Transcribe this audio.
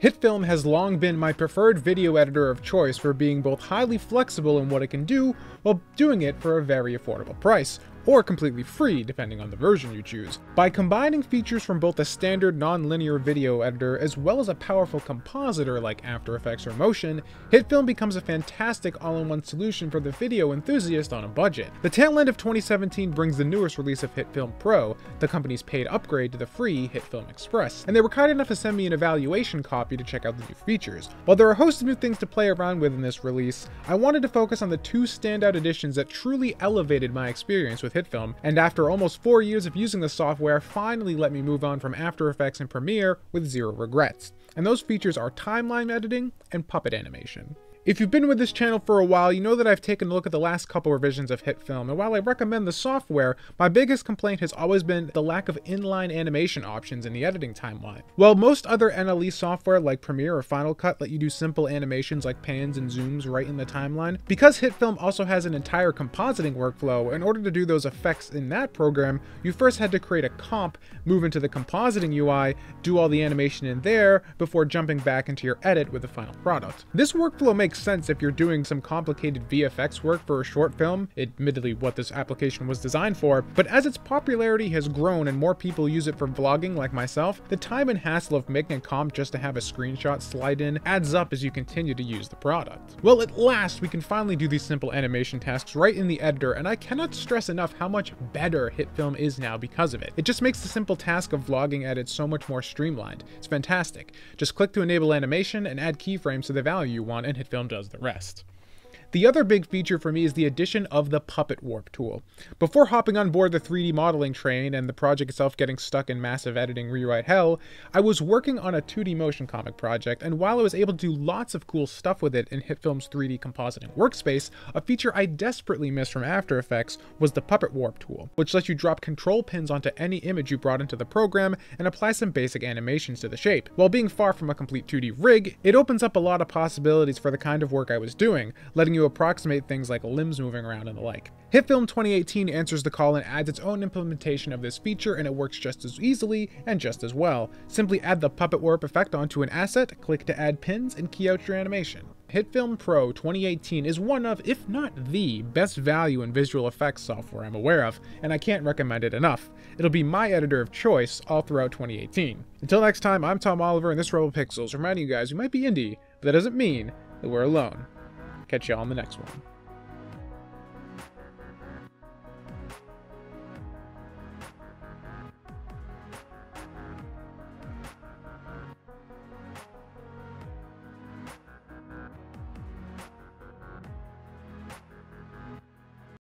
HitFilm has long been my preferred video editor of choice for being both highly flexible in what it can do, while doing it for a very affordable price, or completely free depending on the version you choose. By combining features from both a standard non-linear video editor as well as a powerful compositor like After Effects or Motion, HitFilm becomes a fantastic all-in-one solution for the video enthusiast on a budget. The tail end of 2017 brings the newest release of HitFilm Pro, the company's paid upgrade to the free HitFilm Express, and they were kind enough to send me an evaluation copy to check out the new features. While there are a host of new things to play around with in this release, I wanted to focus on the two standout additions that truly elevated my experience with HitFilm, and after almost 4 years of using the software, finally let me move on from After Effects and Premiere with zero regrets. And those features are timeline editing and puppet animation. If you've been with this channel for a while, you know that I've taken a look at the last couple revisions of HitFilm, and while I recommend the software, my biggest complaint has always been the lack of inline animation options in the editing timeline. While most other NLE software like Premiere or Final Cut let you do simple animations like pans and zooms right in the timeline, because HitFilm also has an entire compositing workflow, in order to do those effects in that program, you first had to create a comp, move into the compositing UI, do all the animation in there, before jumping back into your edit with the final product. This workflow makes sense if you're doing some complicated VFX work for a short film, admittedly what this application was designed for, but as its popularity has grown and more people use it for vlogging like myself, the time and hassle of making a comp just to have a screenshot slide in adds up as you continue to use the product. Well, at last we can finally do these simple animation tasks right in the editor, and I cannot stress enough how much better HitFilm is now because of it. It just makes the simple task of vlogging edits so much more streamlined. It's fantastic. Just click to enable animation and add keyframes to the value you want, and HitFilm does the rest. The other big feature for me is the addition of the Puppet Warp tool. Before hopping on board the 3D modeling train and the project itself getting stuck in massive editing rewrite hell, I was working on a 2D motion comic project, and while I was able to do lots of cool stuff with it in HitFilm's 3D compositing workspace, a feature I desperately missed from After Effects was the Puppet Warp tool, which lets you drop control pins onto any image you brought into the program and apply some basic animations to the shape. While being far from a complete 2D rig, it opens up a lot of possibilities for the kind of work I was doing, letting you approximate things like limbs moving around and the like. HitFilm 2018 answers the call and adds its own implementation of this feature, and it works just as easily and just as well. Simply add the Puppet Warp effect onto an asset, click to add pins, and key out your animation. HitFilm Pro 2018 is one of, if not the, best value in visual effects software I'm aware of, and I can't recommend it enough. It'll be my editor of choice all throughout 2018. Until next time, I'm Tom Oliver, and this is Rebel Pixels, reminding you guys we might be indie, but that doesn't mean that we're alone. Catch y'all on the next one.